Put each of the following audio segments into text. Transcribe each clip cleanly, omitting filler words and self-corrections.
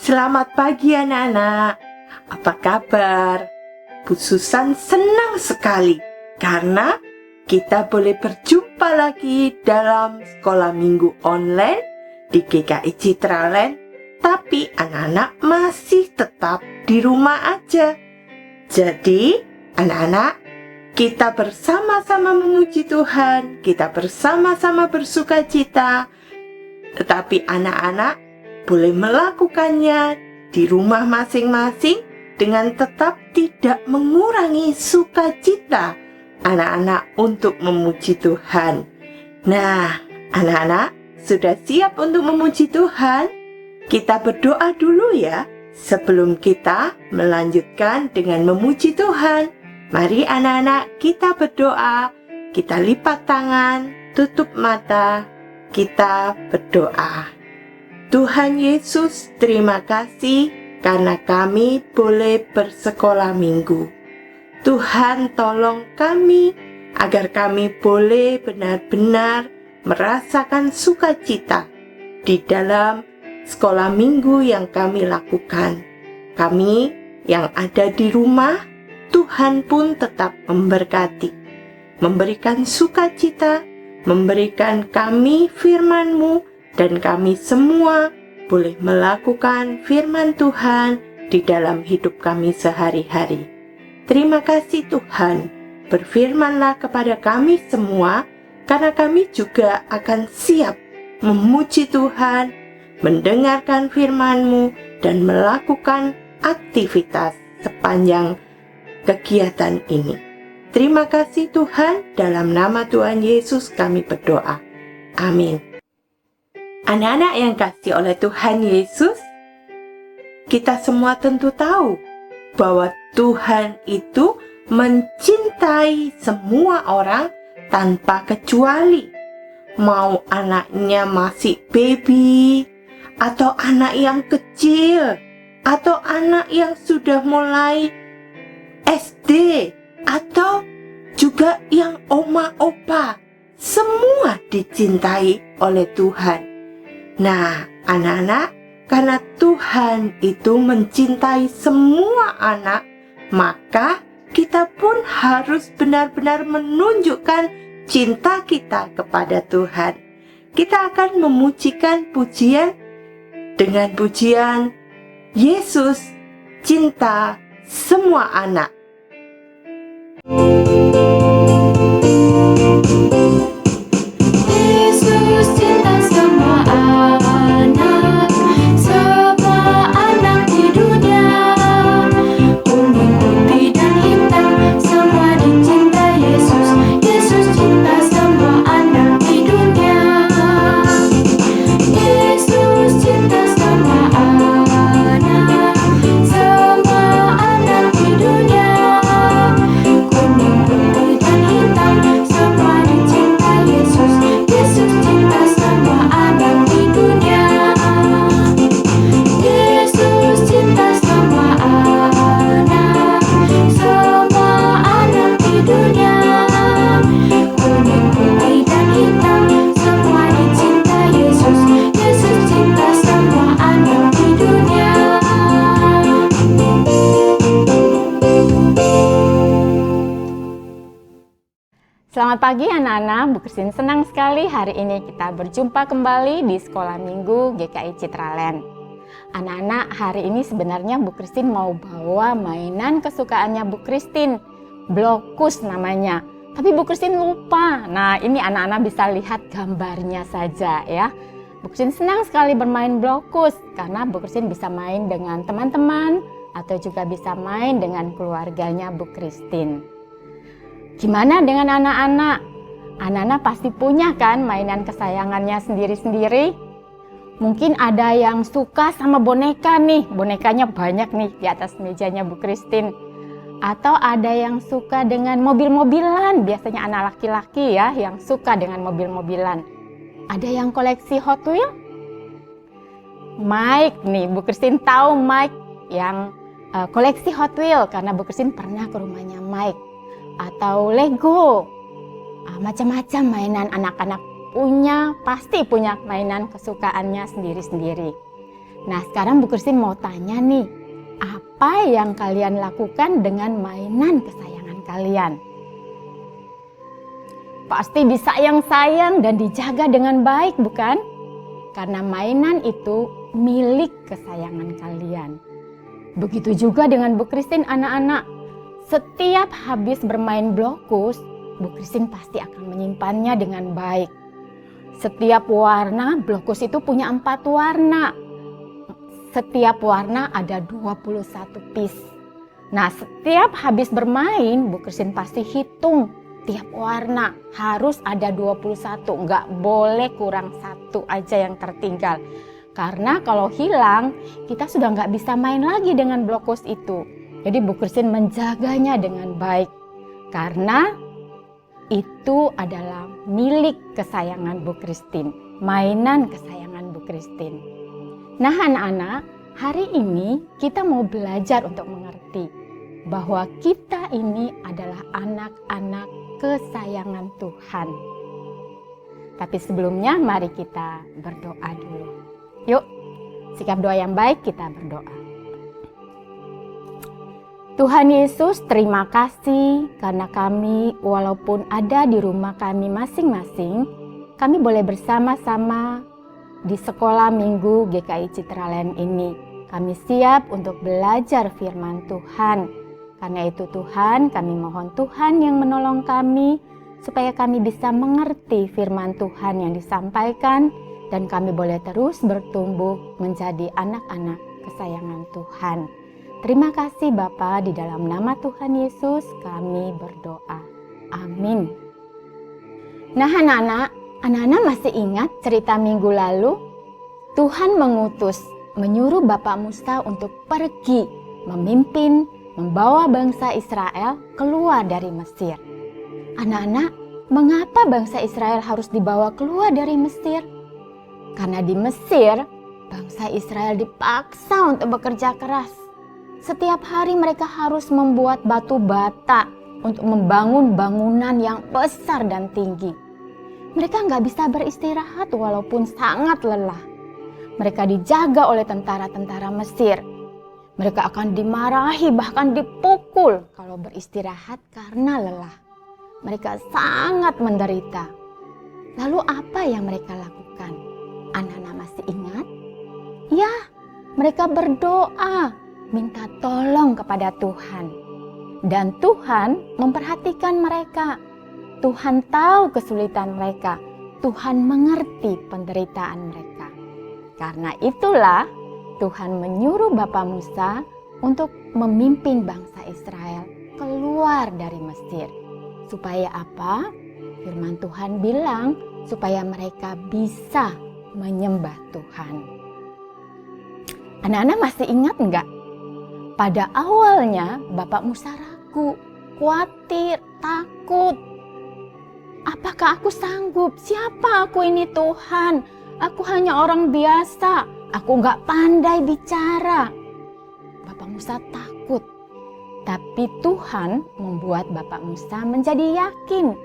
Selamat pagi anak-anak. Apa kabar? Bu Susan senang sekali karena kita boleh berjumpa lagi dalam sekolah minggu online di GKI Citraland. Tapi anak-anak masih tetap di rumah aja. Jadi anak-anak, kita bersama-sama memuji Tuhan, kita bersama-sama bersukacita. Tetapi anak-anak boleh melakukannya di rumah masing-masing dengan tetap tidak mengurangi sukacita anak-anak untuk memuji Tuhan. Nah, anak-anak sudah siap untuk memuji Tuhan? Kita berdoa dulu ya sebelum kita melanjutkan dengan memuji Tuhan. Mari anak-anak kita berdoa, kita lipat tangan, tutup mata, kita berdoa. Tuhan Yesus, terima kasih karena kami boleh bersekolah minggu. Tuhan tolong kami agar kami boleh benar-benar merasakan sukacita di dalam sekolah minggu yang kami lakukan. Kami yang ada di rumah, Tuhan pun tetap memberkati, memberikan sukacita, memberikan kami firman-Mu, dan kami semua boleh melakukan firman Tuhan di dalam hidup kami sehari-hari. Terima kasih Tuhan, berfirman-Lah kepada kami semua, karena kami juga akan siap memuji Tuhan, mendengarkan firman-Mu, dan melakukan aktivitas sepanjang kegiatan ini. Terima kasih Tuhan, dalam nama Tuhan Yesus kami berdoa. Amin. Anak-anak yang kasih oleh Tuhan Yesus, kita semua tentu tahu bahwa Tuhan itu mencintai semua orang tanpa kecuali. Mau anaknya masih baby, atau anak yang kecil, atau anak yang sudah mulai SD, atau juga yang oma-opa, semua dicintai oleh Tuhan. Nah, anak-anak, karena Tuhan itu mencintai semua anak, maka kita pun harus benar-benar menunjukkan cinta kita kepada Tuhan. Kita akan memujikan pujian dengan pujian Yesus cinta semua anak. Selamat pagi anak-anak, Bu Christine senang sekali hari ini kita berjumpa kembali di Sekolah Minggu GKI Citraland. Anak-anak, hari ini sebenarnya Bu Christine mau bawa mainan kesukaannya Bu Christine, blokus namanya. Tapi Bu Christine lupa. Nah, ini anak-anak bisa lihat gambarnya saja ya. Bu Christine senang sekali bermain blokus karena Bu Christine bisa main dengan teman-teman atau juga bisa main dengan keluarganya Bu Christine. Gimana dengan anak-anak? Anak-anak pasti punya kan mainan kesayangannya sendiri-sendiri? Mungkin ada yang suka sama boneka nih, bonekanya banyak nih di atas mejanya Bu Christine. Atau ada yang suka dengan mobil-mobilan, biasanya anak laki-laki ya yang suka dengan mobil-mobilan. Ada yang koleksi Hot Wheels? Mike nih, Bu Christine tahu Mike yang koleksi Hot Wheels karena Bu Christine pernah ke rumahnya Mike. Atau Lego, macam-macam mainan anak-anak pasti punya mainan kesukaannya sendiri-sendiri. Nah, sekarang Bu Christine mau tanya nih, apa yang kalian lakukan dengan mainan kesayangan kalian? Pasti disayang-sayang dan dijaga dengan baik, bukan? Karena mainan itu milik kesayangan kalian. Begitu juga dengan Bu Christine, anak-anak. Setiap habis bermain blokus, Bu Christine pasti akan menyimpannya dengan baik. Setiap warna, blokus itu punya 4 warna. Setiap warna ada 21 piece. Nah, setiap habis bermain, Bu Christine pasti hitung tiap warna harus ada 21, nggak boleh kurang 1 aja yang tertinggal. Karena kalau hilang, kita sudah nggak bisa main lagi dengan blokus itu. Jadi Bu Christine menjaganya dengan baik. Karena itu adalah milik kesayangan Bu Christine, mainan kesayangan Bu Christine. Nah anak-anak, hari ini kita mau belajar untuk mengerti bahwa kita ini adalah anak-anak kesayangan Tuhan. Tapi sebelumnya mari kita berdoa dulu. Yuk, sikap doa yang baik, kita berdoa. Tuhan Yesus, terima kasih karena kami walaupun ada di rumah kami masing-masing, kami boleh bersama-sama di sekolah minggu GKI Citraland ini. Kami siap untuk belajar firman Tuhan. Karena itu Tuhan, kami mohon Tuhan yang menolong kami supaya kami bisa mengerti firman Tuhan yang disampaikan dan kami boleh terus bertumbuh menjadi anak-anak kesayangan Tuhan. Terima kasih Bapa, di dalam nama Tuhan Yesus kami berdoa. Amin. Nah anak-anak masih ingat cerita minggu lalu? Tuhan menyuruh Bapak Musa untuk pergi memimpin, membawa bangsa Israel keluar dari Mesir. Anak-anak, mengapa bangsa Israel harus dibawa keluar dari Mesir? Karena di Mesir, bangsa Israel dipaksa untuk bekerja keras. Setiap hari mereka harus membuat batu bata untuk membangun bangunan yang besar dan tinggi. Mereka nggak bisa beristirahat walaupun sangat lelah. Mereka dijaga oleh tentara-tentara Mesir. Mereka akan dimarahi, bahkan dipukul kalau beristirahat karena lelah. Mereka sangat menderita. Lalu apa yang mereka lakukan? Anak-anak masih ingat? Ya, mereka berdoa, minta tolong kepada Tuhan. Dan Tuhan memperhatikan mereka. Tuhan tahu kesulitan mereka. Tuhan mengerti penderitaan mereka. Karena itulah Tuhan menyuruh Bapak Musa untuk memimpin bangsa Israel keluar dari Mesir. Supaya apa? Firman Tuhan bilang supaya mereka bisa menyembah Tuhan. Anak-anak masih ingat enggak? Pada awalnya Bapak Musa ragu, khawatir, takut. Apakah aku sanggup? Siapa aku ini Tuhan? Aku hanya orang biasa. Aku nggak pandai bicara. Bapak Musa takut. Tapi Tuhan membuat Bapak Musa menjadi yakin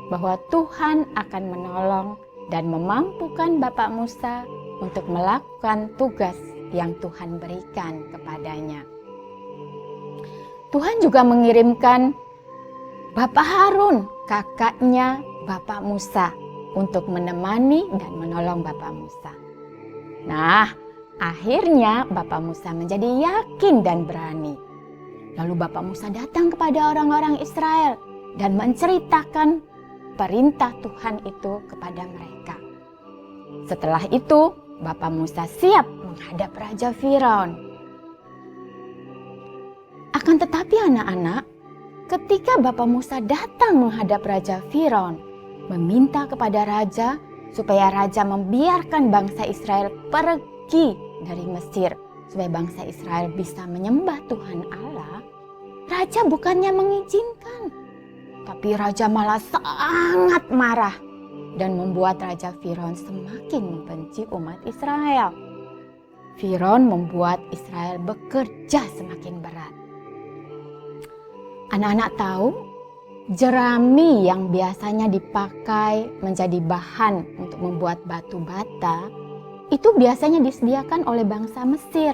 bahwa Tuhan akan menolong dan memampukan Bapak Musa untuk melakukan tugas yang Tuhan berikan kepadanya. Tuhan juga mengirimkan Bapak Harun, kakaknya Bapak Musa, untuk menemani dan menolong Bapak Musa. Nah, akhirnya Bapak Musa menjadi yakin dan berani. Lalu Bapak Musa datang kepada orang-orang Israel dan menceritakan perintah Tuhan itu kepada mereka. Setelah itu, Bapak Musa siap menghadap Raja Firaun. Akan tetapi anak-anak, ketika Bapak Musa datang menghadap Raja Firaun, meminta kepada Raja supaya Raja membiarkan bangsa Israel pergi dari Mesir, supaya bangsa Israel bisa menyembah Tuhan Allah, Raja bukannya mengizinkan, tapi Raja malah sangat marah dan membuat Raja Firaun semakin membenci umat Israel. Firaun membuat Israel bekerja semakin berat. Anak-anak tahu, jerami yang biasanya dipakai menjadi bahan untuk membuat batu bata, itu biasanya disediakan oleh bangsa Mesir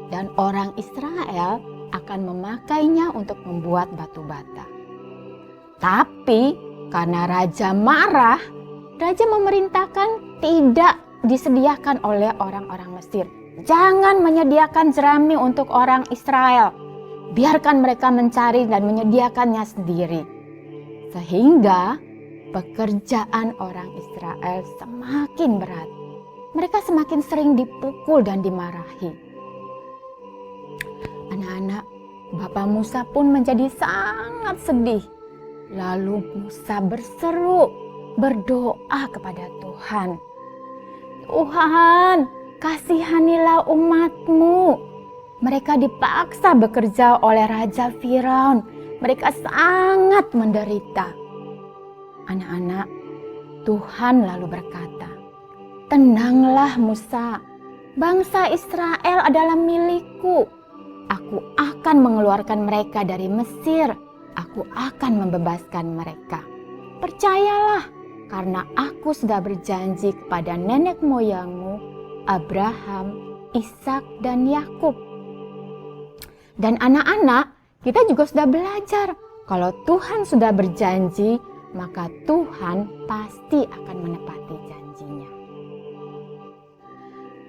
dan orang Israel akan memakainya untuk membuat batu bata. Tapi karena raja marah, raja memerintahkan tidak disediakan oleh orang-orang Mesir. Jangan menyediakan jerami untuk orang Israel. Biarkan mereka mencari dan menyediakannya sendiri. Sehingga pekerjaan orang Israel semakin berat. Mereka semakin sering dipukul dan dimarahi. Anak-anak, Bapak Musa pun menjadi sangat sedih. Lalu Musa berseru, berdoa kepada Tuhan. Tuhan, kasihanilah umat-Mu. Mereka dipaksa bekerja oleh Raja Firaun. Mereka sangat menderita. Anak-anak, Tuhan lalu berkata, tenanglah Musa, bangsa Israel adalah milikku. Aku akan mengeluarkan mereka dari Mesir. Aku akan membebaskan mereka. Percayalah, karena aku sudah berjanji kepada nenek moyangmu, Abraham, Ishak, dan Yakub. Dan anak-anak, kita juga sudah belajar kalau Tuhan sudah berjanji, maka Tuhan pasti akan menepati janjinya.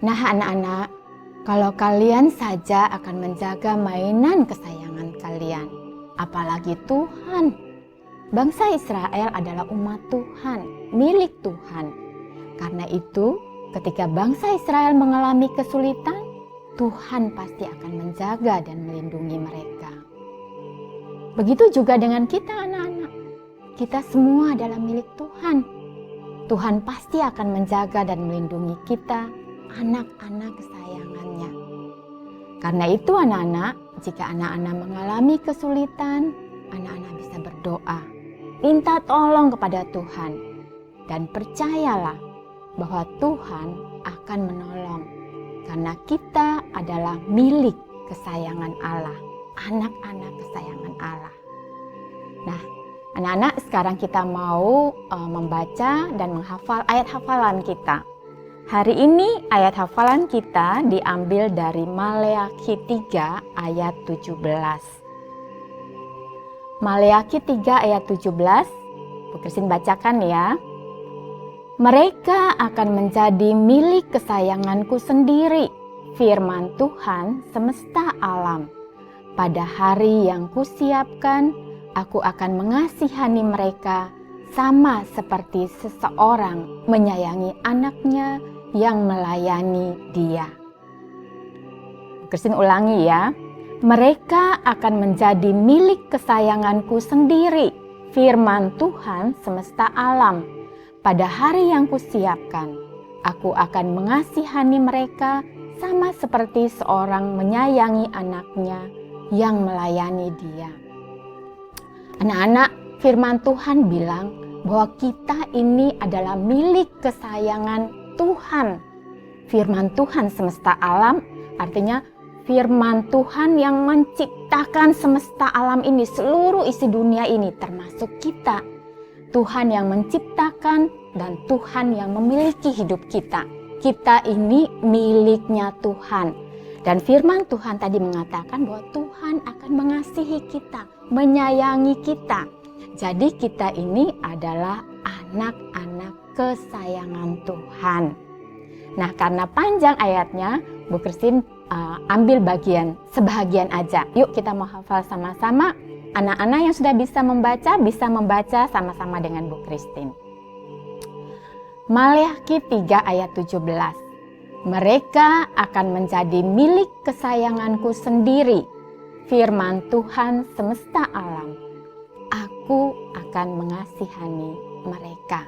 Nah anak-anak, kalau kalian saja akan menjaga mainan kesayangan kalian, apalagi Tuhan. Bangsa Israel adalah umat Tuhan, milik Tuhan. Karena itu, ketika bangsa Israel mengalami kesulitan, Tuhan pasti akan menjaga dan melindungi mereka. Begitu juga dengan kita anak-anak. Kita semua adalah milik Tuhan. Tuhan pasti akan menjaga dan melindungi kita, anak-anak kesayangannya. Karena itu anak-anak, jika anak-anak mengalami kesulitan, anak-anak bisa berdoa, minta tolong kepada Tuhan, dan percayalah bahwa Tuhan akan menolong, karena kita adalah milik kesayangan Allah, anak-anak kesayangan Allah. Nah, anak-anak, sekarang kita mau membaca dan menghafal ayat hafalan kita. Hari ini ayat hafalan kita diambil dari Maleakhi 3 ayat 17. Maleakhi 3 ayat 17, Bu Christine bacakan ya. Mereka akan menjadi milik kesayanganku sendiri, firman Tuhan semesta alam. Pada hari yang kusiapkan, aku akan mengasihani mereka sama seperti seseorang menyayangi anaknya yang melayani dia. Christine ulangi ya. Mereka akan menjadi milik kesayanganku sendiri, firman Tuhan semesta alam. Pada hari yang kusiapkan, aku akan mengasihani mereka sama seperti seorang menyayangi anaknya yang melayani dia. Anak-anak, firman Tuhan bilang bahwa kita ini adalah milik kesayangan Tuhan. Firman Tuhan semesta alam artinya firman Tuhan yang menciptakan semesta alam ini, seluruh isi dunia ini termasuk kita. Tuhan yang menciptakan dan Tuhan yang memiliki hidup kita. Kita ini miliknya Tuhan. Dan firman Tuhan tadi mengatakan bahwa Tuhan akan mengasihi kita, menyayangi kita. Jadi kita ini adalah anak-anak kesayangan Tuhan. Nah, karena panjang ayatnya, Bu Christine ambil sebahagian aja. Yuk kita mau hafal sama-sama. Anak-anak yang sudah bisa membaca sama-sama dengan Bu Christine. Maleakhi 3 ayat 17. Mereka akan menjadi milik kesayanganku sendiri, firman Tuhan semesta alam. Aku akan mengasihani mereka.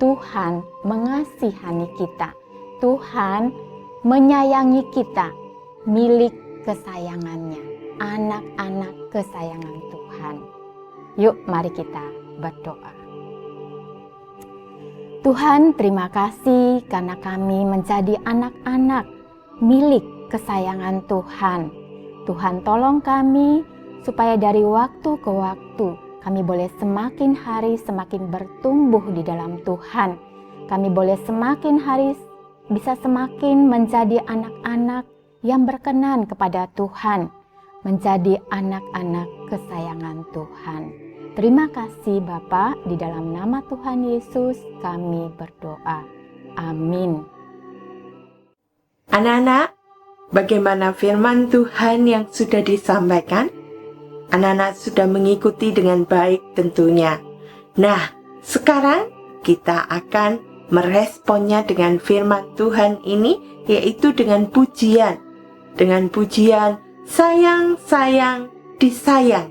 Tuhan mengasihani kita. Tuhan menyayangi kita, milik kesayangannya, anak-anak kesayangan Tuhan. Yuk mari kita berdoa. Tuhan, terima kasih karena kami menjadi anak-anak milik kesayangan Tuhan. Tuhan tolong kami supaya dari waktu ke waktu kami boleh semakin hari semakin bertumbuh di dalam Tuhan. Kami boleh semakin hari bisa semakin menjadi anak-anak yang berkenan kepada Tuhan, menjadi anak-anak kesayangan Tuhan. Terima kasih Bapa, di dalam nama Tuhan Yesus kami berdoa. Amin. Anak-anak, bagaimana firman Tuhan yang sudah disampaikan? Anak-anak sudah mengikuti dengan baik tentunya. Nah, sekarang kita akan meresponnya dengan firman Tuhan ini, yaitu dengan pujian. Dengan pujian, sayang, sayang, disayang.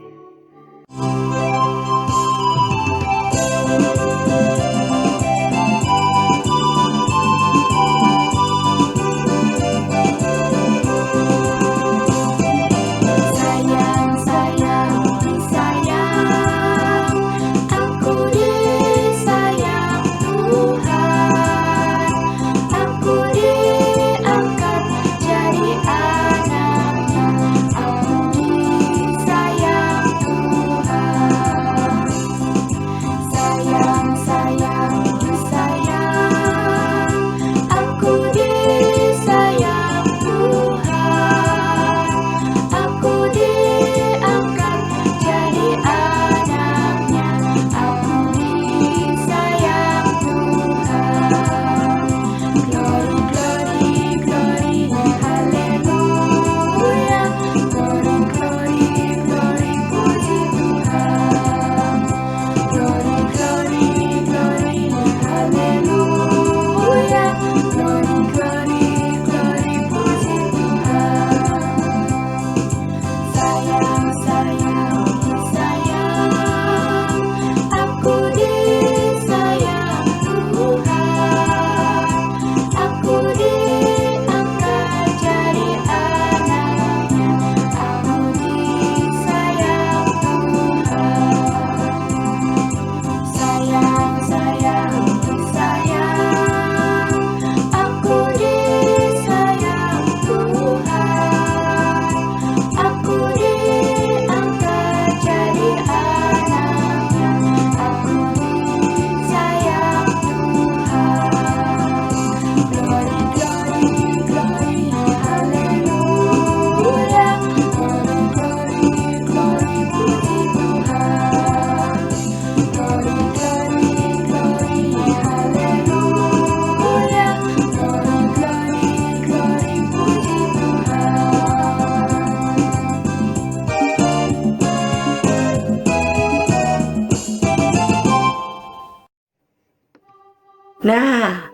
Nah,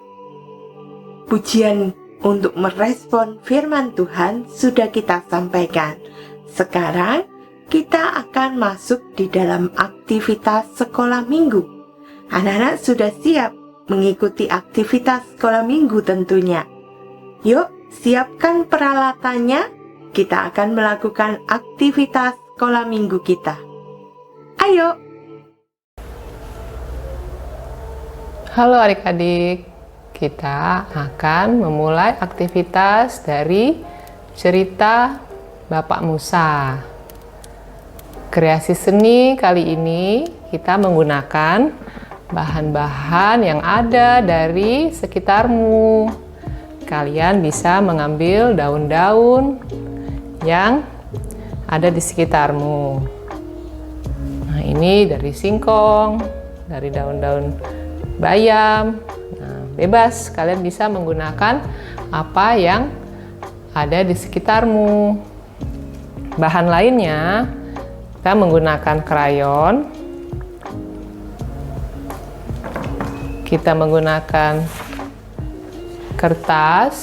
pujian untuk merespon firman Tuhan sudah kita sampaikan. Sekarang kita akan masuk di dalam aktivitas sekolah minggu. Anak-anak sudah siap mengikuti aktivitas sekolah minggu tentunya. Yuk, siapkan peralatannya. Kita akan melakukan aktivitas sekolah minggu kita. Ayo! Halo adik-adik, kita akan memulai aktivitas dari cerita Bapak Musa. Kreasi seni kali ini kita menggunakan bahan-bahan yang ada dari sekitarmu. Kalian bisa mengambil daun-daun yang ada di sekitarmu. Nah, ini dari singkong, dari daun-daun bayam. Nah, bebas, kalian bisa menggunakan apa yang ada di sekitarmu. Bahan lainnya, kita menggunakan krayon, kita menggunakan kertas,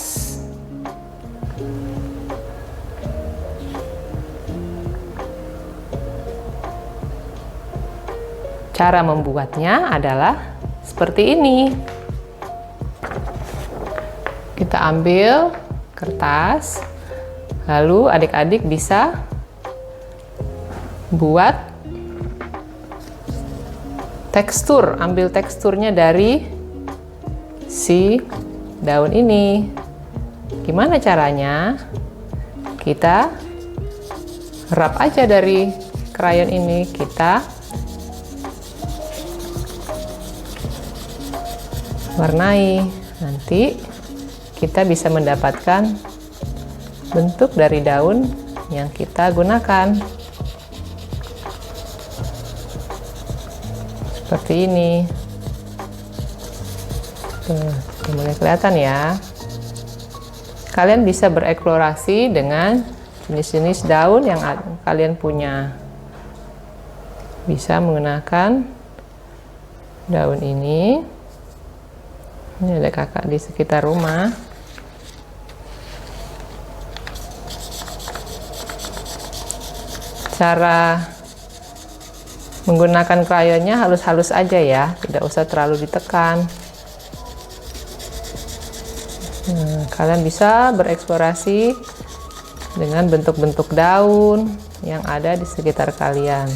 cara membuatnya adalah seperti ini. Kita ambil kertas, lalu adik-adik bisa buat tekstur, ambil teksturnya dari si daun ini. Gimana caranya? Kita rap aja dari krayon ini, kita warnai. Nanti kita bisa mendapatkan bentuk dari daun yang kita gunakan. Seperti ini. Tuh, mulai kelihatan ya. Kalian bisa bereksplorasi dengan jenis-jenis daun yang kalian punya. Bisa menggunakan daun ini. Ini ada kakak di sekitar rumah. Cara menggunakan krayonnya halus-halus aja ya, tidak usah terlalu ditekan. Nah, kalian bisa bereksplorasi dengan bentuk-bentuk daun yang ada di sekitar kalian.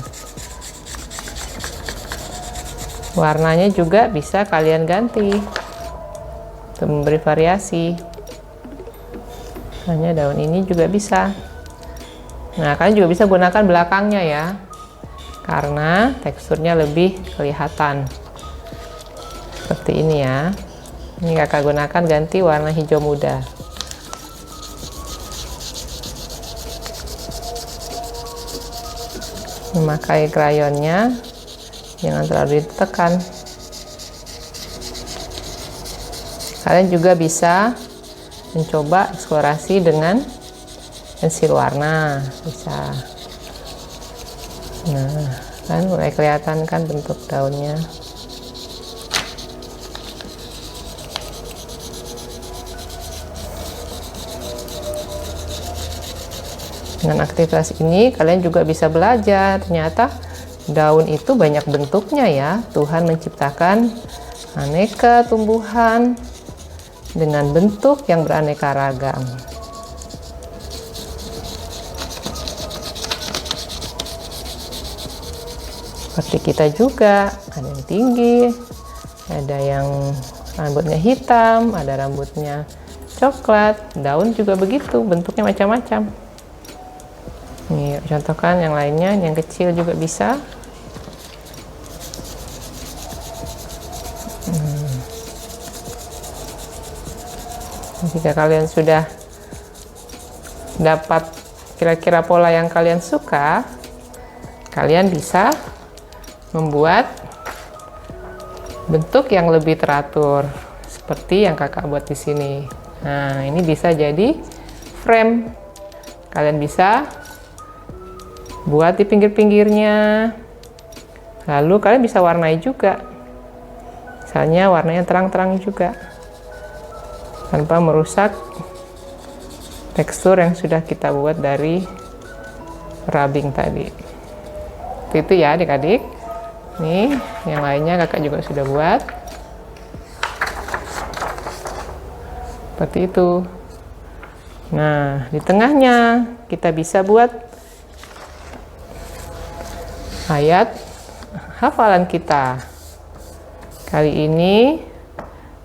Warnanya juga bisa kalian ganti untuk memberi variasi. Hanya daun ini juga bisa. Nah, kalian juga bisa gunakan belakangnya ya, karena teksturnya lebih kelihatan. Seperti ini ya. Ini kakak gunakan ganti warna hijau muda. Memakai krayonnya jangan terlalu ditekan. Kalian juga bisa mencoba eksplorasi dengan pensil warna, bisa. Nah, kan mulai kelihatan kan bentuk daunnya. Dengan aktivitas ini kalian juga bisa belajar ternyata daun itu banyak bentuknya ya. Tuhan menciptakan aneka tumbuhan dengan bentuk yang beraneka ragam. Seperti kita juga, ada yang tinggi, ada yang rambutnya hitam, ada rambutnya coklat. Daun juga begitu, bentuknya macam-macam. Nih, contohkan yang lainnya, yang kecil juga bisa. Jika kalian sudah dapat kira-kira pola yang kalian suka, kalian bisa membuat bentuk yang lebih teratur, seperti yang kakak buat di sini. Nah, ini bisa jadi frame. Kalian bisa buat di pinggir-pinggirnya, lalu kalian bisa warnai juga, misalnya warnanya terang-terang juga tanpa merusak tekstur yang sudah kita buat dari rubbing tadi. Itu ya adik-adik. Nih yang lainnya kakak juga sudah buat seperti itu. Nah, di tengahnya kita bisa buat ayat hafalan kita. Kali ini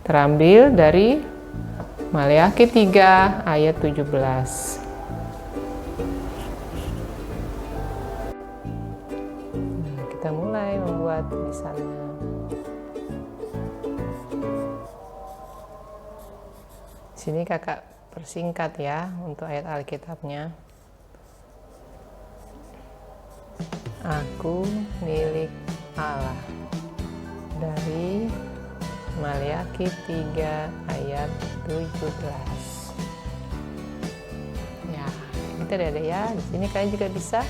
terambil dari Maleakhi 3 ayat 17. Nah, kita mulai membuat tulisannya. Sini kakak persingkat ya untuk ayat Alkitabnya. Aku milik Allah, dari Maleakhi 3 ayat 17. Ya, itu ada ya. Di sini kalian juga bisa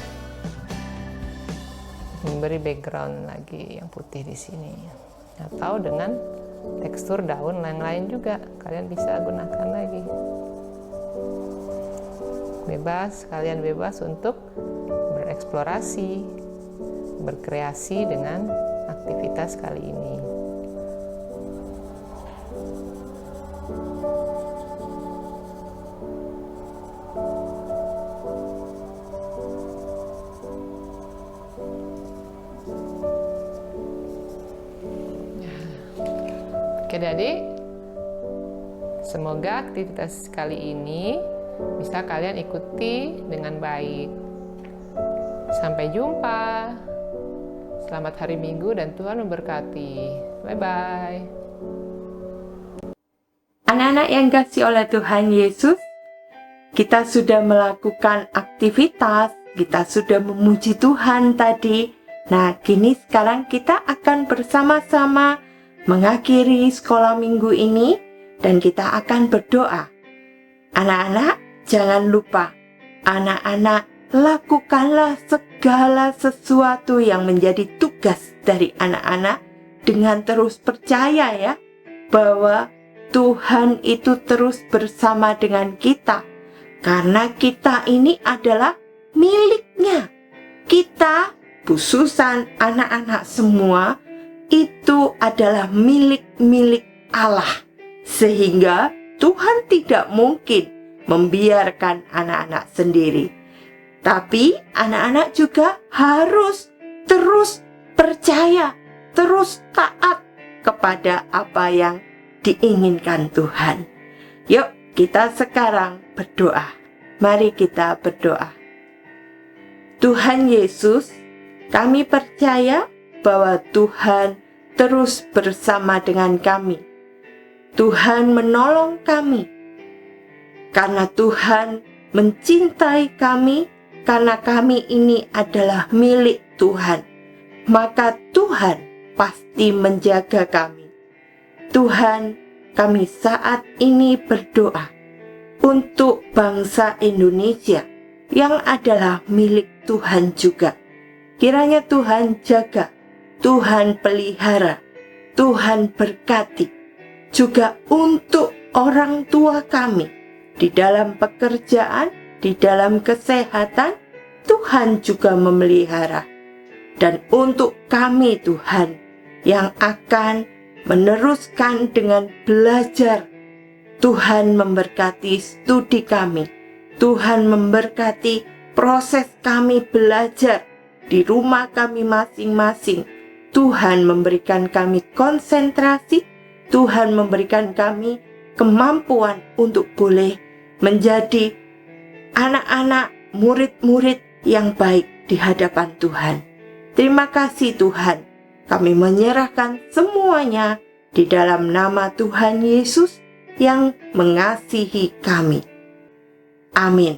memberi background lagi yang putih di sini, atau dengan tekstur daun yang lain juga kalian bisa gunakan lagi. Bebas, kalian bebas untuk bereksplorasi, berkreasi dengan aktivitas kali ini. Oke adik, semoga aktivitas kali ini bisa kalian ikuti dengan baik. Sampai jumpa. Selamat hari Minggu dan Tuhan memberkati. Bye-bye. Anak-anak yang kasih oleh Tuhan Yesus, kita sudah melakukan aktivitas, kita sudah memuji Tuhan tadi. Nah, kini sekarang kita akan bersama-sama mengakhiri sekolah minggu ini dan kita akan berdoa. Anak-anak, jangan lupa, anak-anak lakukanlah segala sesuatu yang menjadi tugas dari anak-anak dengan terus percaya ya, bahwa Tuhan itu terus bersama dengan kita. Karena kita ini adalah miliknya. Kita, khususan anak-anak semua, itu adalah milik Allah. Sehingga Tuhan tidak mungkin membiarkan anak-anak sendiri. Tapi anak-anak juga harus terus percaya, terus taat kepada apa yang diinginkan Tuhan. Yuk kita sekarang berdoa. Mari kita berdoa. Tuhan Yesus, kami percaya bahwa Tuhan terus bersama dengan kami. Tuhan menolong kami. Karena Tuhan mencintai kami, karena kami ini adalah milik Tuhan. Maka Tuhan pasti menjaga kami. Tuhan, kami saat ini berdoa untuk bangsa Indonesia yang adalah milik Tuhan juga. Kiranya Tuhan jaga, Tuhan pelihara, Tuhan berkati. Juga untuk orang tua kami di dalam pekerjaan, di dalam kesehatan, Tuhan juga memelihara. Dan untuk kami Tuhan yang akan meneruskan dengan belajar, Tuhan memberkati studi kami. Tuhan memberkati proses kami belajar di rumah kami masing-masing. Tuhan memberikan kami konsentrasi. Tuhan memberikan kami kemampuan untuk boleh menjadi anak-anak, murid-murid yang baik di hadapan Tuhan. Terima kasih Tuhan. Kami menyerahkan semuanya di dalam nama Tuhan Yesus yang mengasihi kami. Amin.